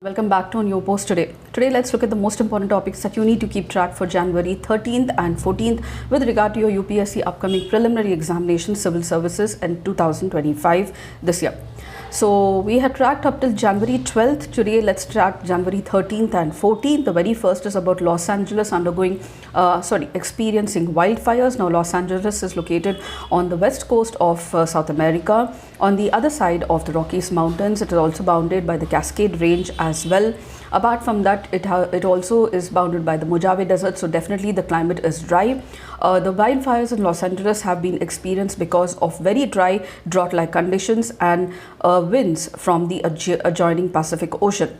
Welcome back to On Your Post today. Today, let's look at the most important topics that you need to keep track for January 13th and 14th with regard to your UPSC upcoming preliminary examination, civil services in 2025 this year. So we have tracked up till January 12th. Today, let's track January 13th and 14th. The very first is about Los Angeles experiencing wildfires. Now, Los Angeles is located on the west coast of South America, on the other side of the Rockies Mountains. It is also bounded by the Cascade Range as well. Apart from that, it also is bounded by the Mojave Desert, so definitely the climate is dry. The wildfires in Los Angeles have been experienced because of very dry, drought-like conditions and winds from the adjoining Pacific Ocean.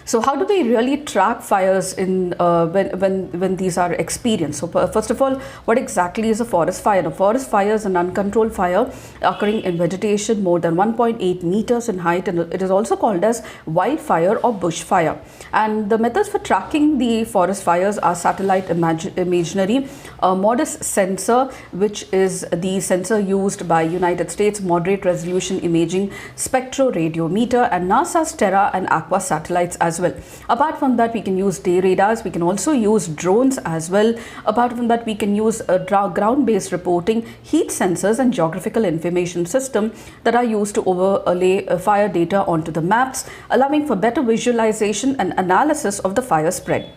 So how do we really track fires in when these are experienced? So first of all, what exactly is a forest fire? A forest fire is an uncontrolled fire occurring in vegetation more than 1.8 meters in height, and it is also called as wildfire or bushfire. And the methods for tracking the forest fires are satellite imagery, a modest sensor, which is the sensor used by United States Moderate Resolution Imaging Spectroradiometer, and NASA's Terra and Aqua satellites as well. Apart from that, we can use day radars. We can also use drones as well. Apart from that, we can use ground-based reporting, heat sensors, and geographical information system that are used to overlay fire data onto the maps, allowing for better visualization and analysis of the fire spread.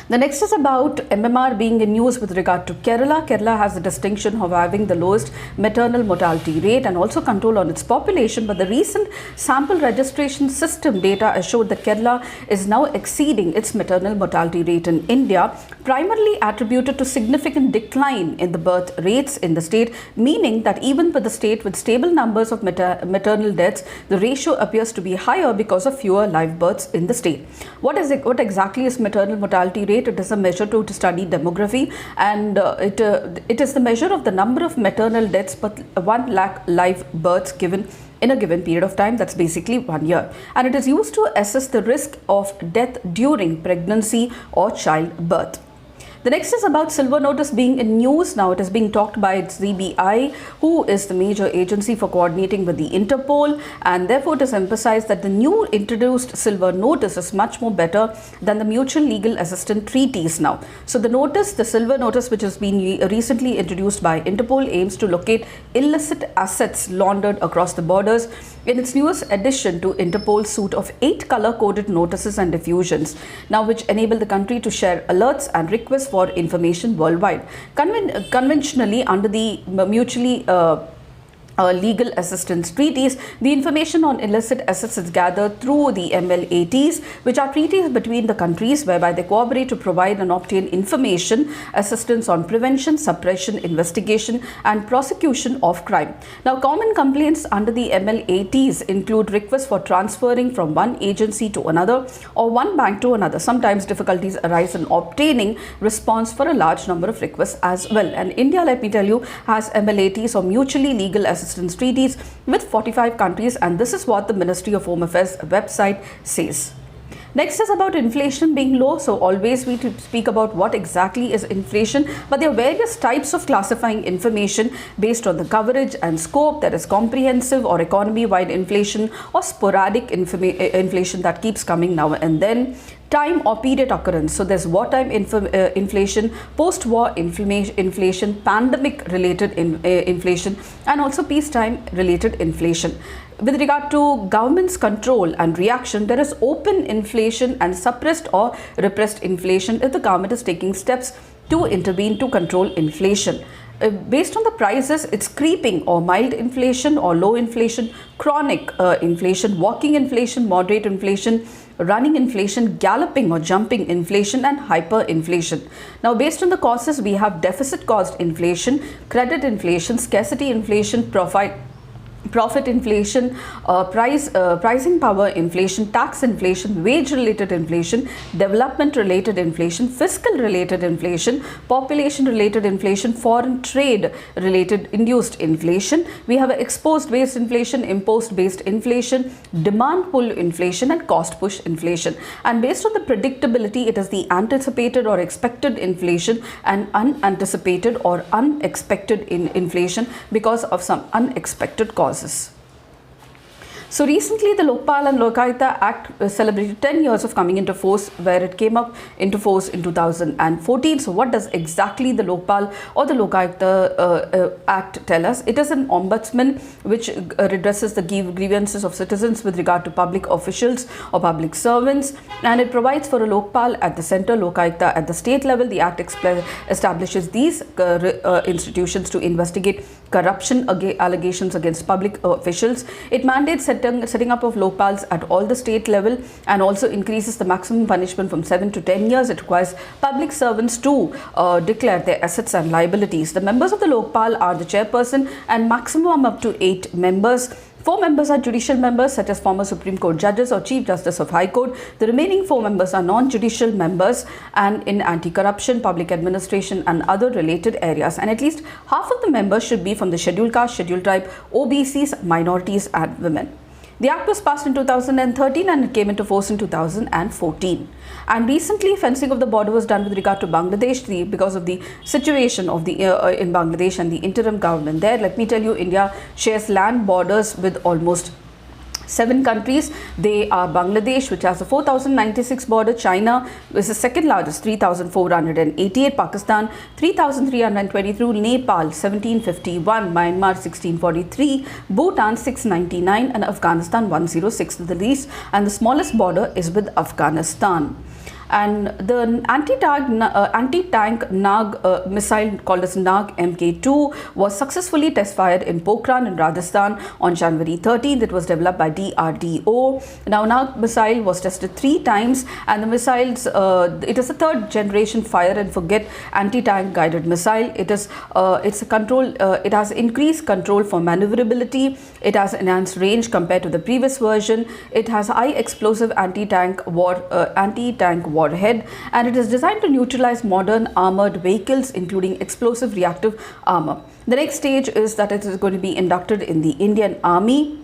The next is about MMR being in news with regard to Kerala. Kerala has the distinction of having the lowest maternal mortality rate and also control on its population, but the recent sample registration system data has showed that Kerala is now exceeding its maternal mortality rate in India, primarily attributed to significant decline in the birth rates in the state, meaning that even with the state with stable numbers of maternal deaths, the ratio appears to be higher because of fewer live births in the state. What exactly is maternal mortality rate? It is a measure to study demography, and it is the measure of the number of maternal deaths per 1 lakh live births given in a given period of time. That's basically 1 year, and it is used to assess the risk of death during pregnancy or childbirth. The next is about silver notice being in news. Now it is being talked by CBI, who is the major agency for coordinating with the Interpol, and therefore it is emphasized that the new introduced silver notice is much more better than the mutual legal assistance treaties now. So the silver notice, which has been recently introduced by Interpol, aims to locate illicit assets laundered across the borders in its newest addition to Interpol's suite of 8 color-coded notices and diffusions, now which enable the country to share alerts and requests for information worldwide. Conventionally, under the mutually legal assistance treaties, the information on illicit assets is gathered through the MLATs, which are treaties between the countries whereby they cooperate to provide and obtain information assistance on prevention, suppression, investigation, and prosecution of crime. Now, common complaints under the MLATs include requests for transferring from one agency to another or one bank to another. Sometimes difficulties arise in obtaining response for a large number of requests as well. And India, let me tell you, has MLATs or mutually legal assistance treaties with 45 countries, and this is what the Ministry of Home Affairs website says. Next is about inflation being low. So always we speak about what exactly is inflation, but there are various types of classifying information based on the coverage and scope. There is comprehensive or economy-wide inflation, or sporadic inflation that keeps coming now and then. Time or period occurrence. So there's wartime inflation, post-war inflation, pandemic-related inflation, and also peacetime related inflation. With regard to government's control and reaction, there is open inflation and suppressed or repressed inflation if the government is taking steps to intervene to control inflation. Based on the prices, it's creeping or mild inflation or low inflation, chronic inflation, walking inflation, moderate inflation, running inflation, galloping or jumping inflation, and hyperinflation. Now, based on the causes, we have deficit caused inflation, credit inflation, scarcity inflation, profit inflation, pricing power inflation, tax inflation, wage related inflation, development related inflation, fiscal related inflation, population related inflation, foreign trade related induced inflation. We have exposed based inflation, imposed based inflation, demand pull inflation, and cost push inflation. And based on the predictability, it is the anticipated or expected inflation and unanticipated or unexpected inflation because of some unexpected causes. So recently the Lokpal and Lokayukta Act celebrated 10 years of coming into force, where it came up into force in 2014. So what does exactly the Lokpal or the Lokayukta Act tell us? It is an ombudsman which redresses the grievances of citizens with regard to public officials or public servants, and it provides for a Lokpal at the center, Lokayukta at the state level. The Act establishes these institutions to investigate corruption allegations against public officials. It mandates setting up of Lokpals at all the state level, and also increases the maximum punishment from 7 to 10 years. It requires public servants to declare their assets and liabilities. The members of the Lokpal are the chairperson and maximum up to 8 members. 4 members are judicial members, such as former Supreme Court judges or Chief Justice of High Court. The remaining 4 members are non-judicial members and in anti-corruption, public administration and other related areas. And at least half of the members should be from the scheduled caste, scheduled tribe, OBCs, minorities and women. The Act was passed in 2013 and it came into force in 2014. And recently, fencing of the border was done with regard to Bangladesh because of the situation of the in Bangladesh and the interim government there. Let me tell you, India shares land borders with almost 7 countries. They are Bangladesh, which has a 4,096 border. China is the second largest, 3,488. Pakistan, 3,322. Nepal, 1,751. Myanmar, 1,643. Bhutan, 699. And Afghanistan, 106. The least and the smallest border is with Afghanistan. And the anti-tank Nag missile called as Nag Mk2 was successfully test fired in Pokhran in Rajasthan on January 13th. It was developed by DRDO. Now Nag missile was tested 3 times, and the missiles, it is a 3rd generation fire and forget anti-tank guided missile. It is it has increased control for maneuverability. It has enhanced range compared to the previous version. It has high explosive anti-tank warhead, and it is designed to neutralize modern armored vehicles, including explosive reactive armor. The next stage is that it is going to be inducted in the Indian Army.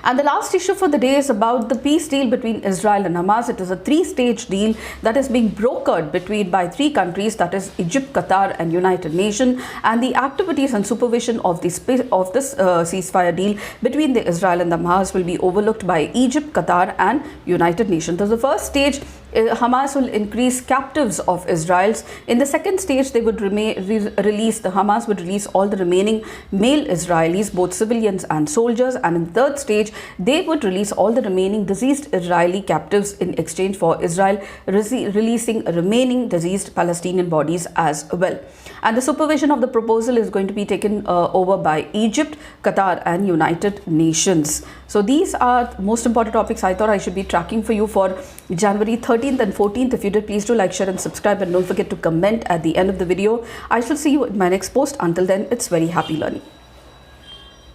And the last issue for the day is about the peace deal between Israel and Hamas. It is a 3-stage deal that is being brokered by 3 countries, that is Egypt, Qatar and United Nations. And the activities and supervision of this ceasefire deal between the Israel and the Hamas will be overlooked by Egypt, Qatar and United Nations. So the first stage, Hamas will increase captives of Israel's. In the second stage, they would Hamas would release all the remaining male Israelis, both civilians and soldiers. And in the third stage, they would release all the remaining deceased Israeli captives in exchange for Israel releasing remaining deceased Palestinian bodies as well. And the supervision of the proposal is going to be taken over by Egypt, Qatar and United Nations. So these are the most important topics I thought I should be tracking for you for January 13th and 14th. If you did, please do like, share and subscribe, and don't forget to comment at the end of the video. I shall see you in my next post. Until then, it's very happy learning.